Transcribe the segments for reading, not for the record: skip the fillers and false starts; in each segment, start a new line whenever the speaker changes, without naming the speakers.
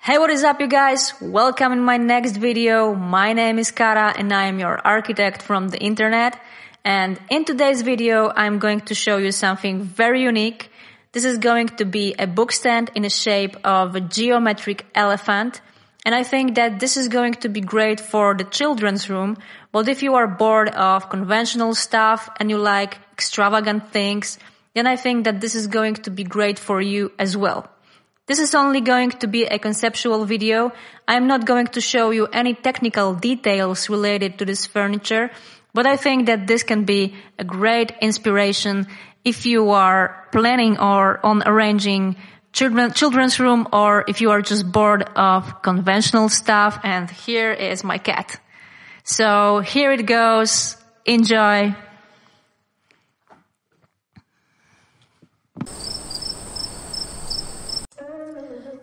Hey, what is up, you guys? Welcome in my next video. My name is Kara and I am your architect from the internet. And in today's video, I'm going to show you something very unique. This is going to be a book stand in the shape of a geometric elephant. And I think that this is going to be great for the children's room. But if you are bored of conventional stuff and you like extravagant things, then I think that this is going to be great for you as well. This is only going to be a conceptual video. I'm not going to show you any technical details related to this furniture, but I think that this can be a great inspiration if you are planning or on arranging children's room, or if you are just bored of conventional stuff. And here is my cat. So here it goes. Enjoy.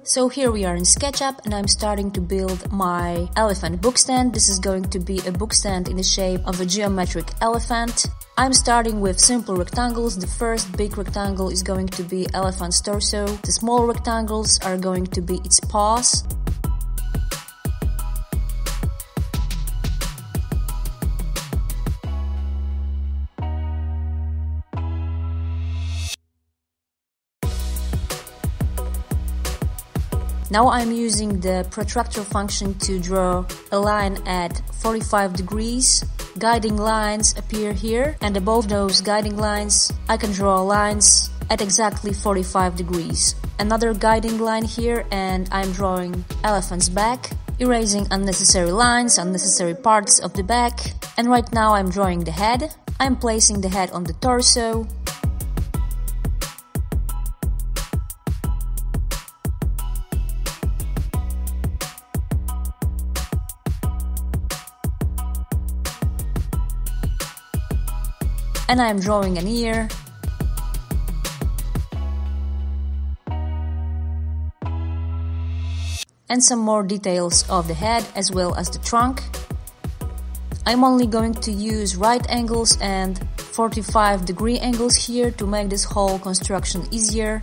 So here we are in SketchUp and I'm starting to build my elephant book stand. This is going to be a book stand in the shape of a geometric elephant. I'm starting with simple rectangles. The first big rectangle is going to be elephant's torso. The small rectangles are going to be its paws. Now I'm using the protractor function to draw a line at 45 degrees. Guiding lines appear here, and above those guiding lines I can draw lines at exactly 45 degrees. Another guiding line here, and I'm drawing elephant's back, erasing unnecessary lines, unnecessary parts of the back. And right now I'm drawing the head. I'm placing the head on the torso. And I'm drawing an ear. And some more details of the head as well as the trunk. I'm only going to use right angles and 45-degree angles here to make this whole construction easier.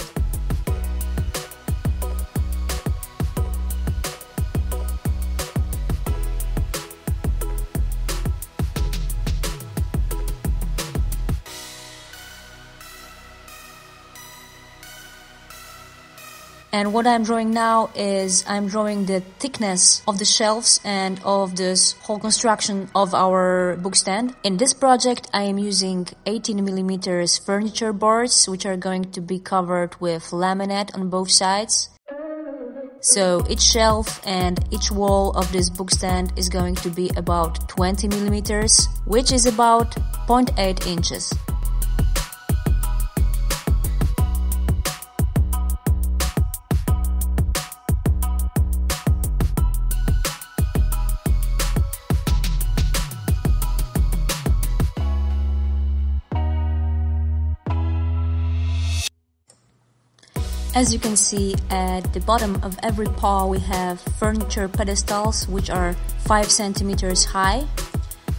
And what I'm drawing now is I'm drawing the thickness of the shelves and of this whole construction of our book stand. In this project I am using 18mm furniture boards, which are going to be covered with laminate on both sides. So each shelf and each wall of this book stand is going to be about 20mm, which is about 0.8 inches. As you can see, at the bottom of every paw we have furniture pedestals which are 5 centimeters high.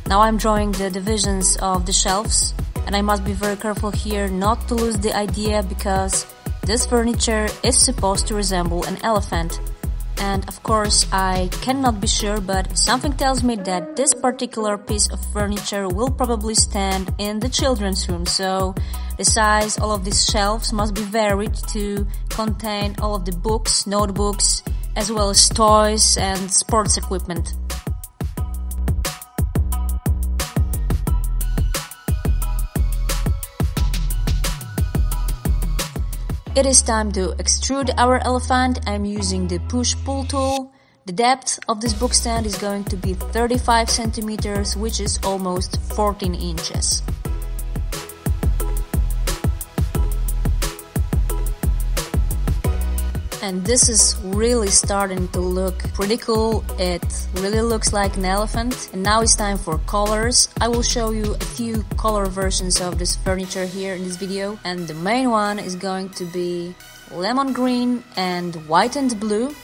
Now I'm drawing the divisions of the shelves, and I must be very careful here not to lose the idea, because this furniture is supposed to resemble an elephant. And of course I cannot be sure, but something tells me that this particular piece of furniture will probably stand in the children's room. So the size, all of these shelves must be varied to contain all of the books, notebooks, as well as toys and sports equipment. It is time to extrude our elephant. I'm using the push-pull tool. The depth of this book stand is going to be 35 centimeters, which is almost 14 inches. And this is really starting to look pretty cool. It really looks like an elephant. And now it's time for colors. I will show you a few color versions of this furniture here in this video. And the main one is going to be lemon green and white and blue.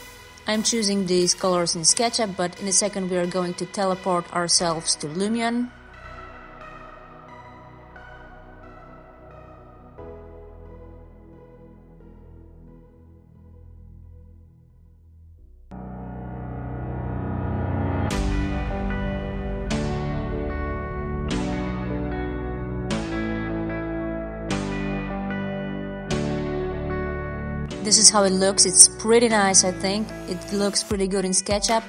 I'm choosing these colors in SketchUp, but in a second we are going to teleport ourselves to Lumion. This is how it looks. It's pretty nice, I think. It looks pretty good in SketchUp.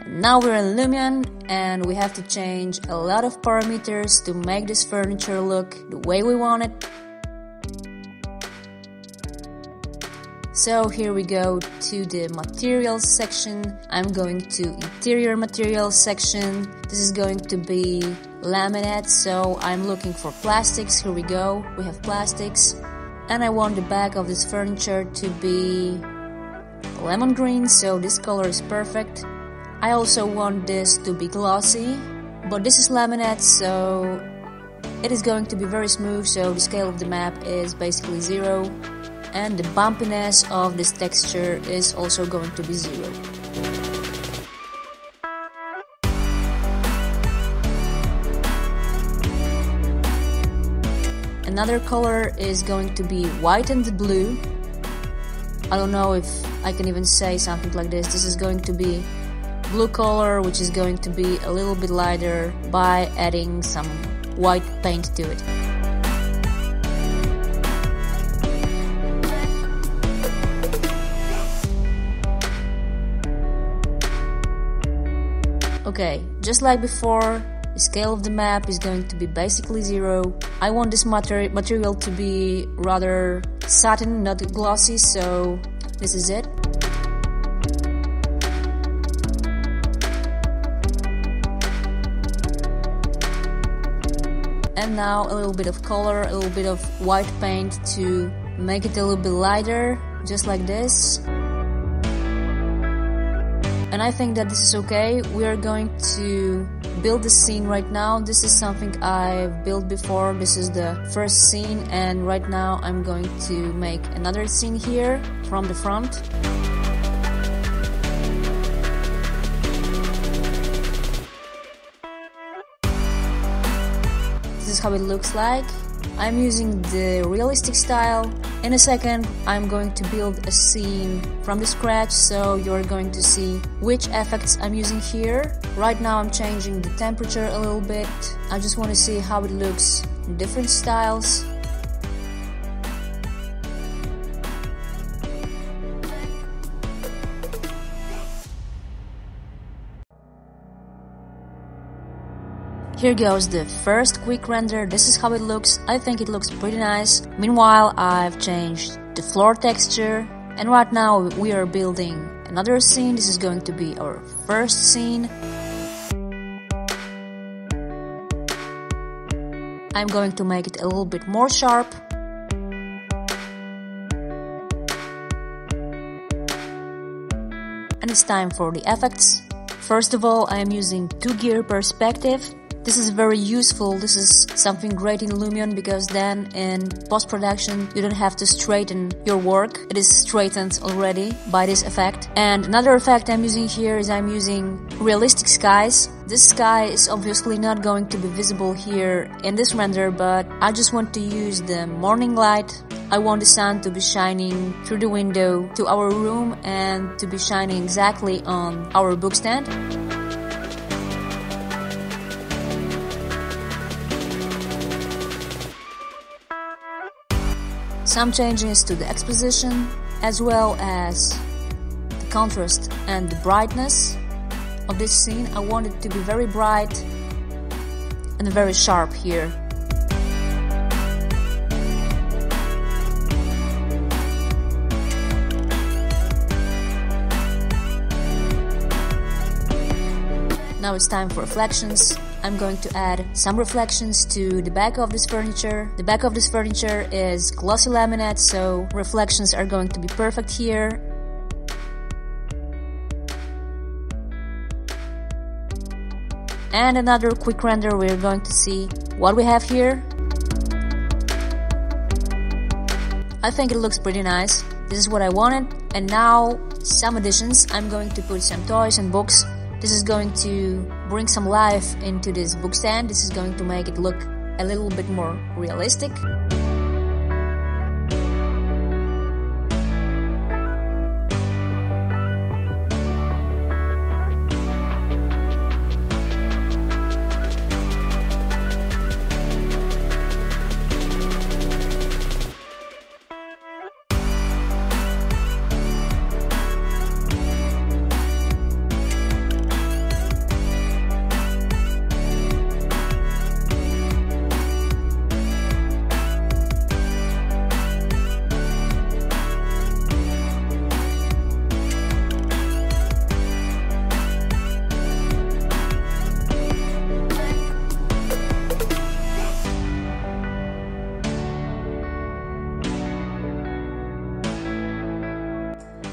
Now we're in Lumion and we have to change a lot of parameters to make this furniture look the way we want it. So here we go to the materials section. I'm going to interior materials section. This is going to be laminate, so I'm looking for plastics. Here we go, we have plastics. And I want the back of this furniture to be lemon green, so this color is perfect. I also want this to be glossy, but this is laminate, so it is going to be very smooth, so the scale of the map is basically 0. And the bumpiness of this texture is also going to be 0. Another color is going to be white and blue. I don't know if I can even say something like this. This is going to be blue color, which is going to be a little bit lighter by adding some white paint to it. Okay, just like before, the scale of the map is going to be basically 0. I want this material to be rather satin, not glossy, so this is it. And now a little bit of color, a little bit of white paint to make it a little bit lighter, just like this. And I think that this is okay. We are going to build the scene right now. This is something I've built before. This is the first scene, and right now I'm going to make another scene here from the front. This is how it looks like. I'm using the realistic style. In a second, I'm going to build a scene from the scratch, so you're going to see which effects I'm using here. Right now I'm changing the temperature a little bit. I just want to see how it looks in different styles. Here goes the first quick render. This is how it looks. I think it looks pretty nice. Meanwhile, I've changed the floor texture, and right now we are building another scene. This is going to be our first scene. I'm going to make it a little bit more sharp. And it's time for the effects. First of all, I am using 2-gear perspective. This is very useful. This is something great in Lumion because then in post-production you don't have to straighten your work. It is straightened already by this effect. And another effect I'm using here is I'm using realistic skies. This sky is obviously not going to be visible here in this render, but I just want to use the morning light. I want the sun to be shining through the window to our room and to be shining exactly on our book stand. Some changes to the exposition, as well as the contrast and the brightness of this scene. I want it to be very bright and very sharp here. Now it's time for reflections. I'm going to add some reflections to the back of this furniture. The back of this furniture is glossy laminate, so reflections are going to be perfect here. And another quick render, we're going to see what we have here. I think it looks pretty nice. This is what I wanted. And now some additions. I'm going to put some toys and books. This is going to bring some life into this book stand. This is going to make it look a little bit more realistic.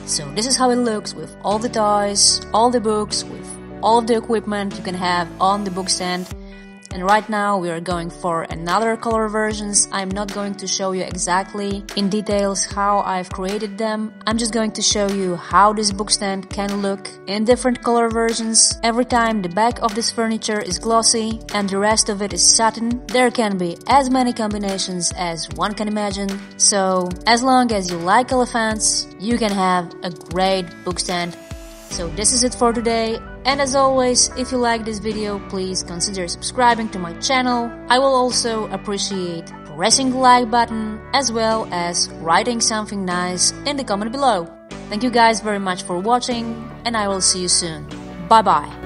So this is how it looks with all the toys, all the books, with all of the equipment you can have on the bookstand. And right now we are going for another color versions. I'm not going to show you exactly in details how I've created them. I'm just going to show you how this bookstand can look in different color versions. Every time the back of this furniture is glossy and the rest of it is satin, there can be as many combinations as one can imagine. So as long as you like elephants, you can have a great bookstand. So this is it for today, and as always, if you like this video, please consider subscribing to my channel. I will also appreciate pressing the like button as well as writing something nice in the comment below. Thank you guys very much for watching, and I will see you soon. Bye bye.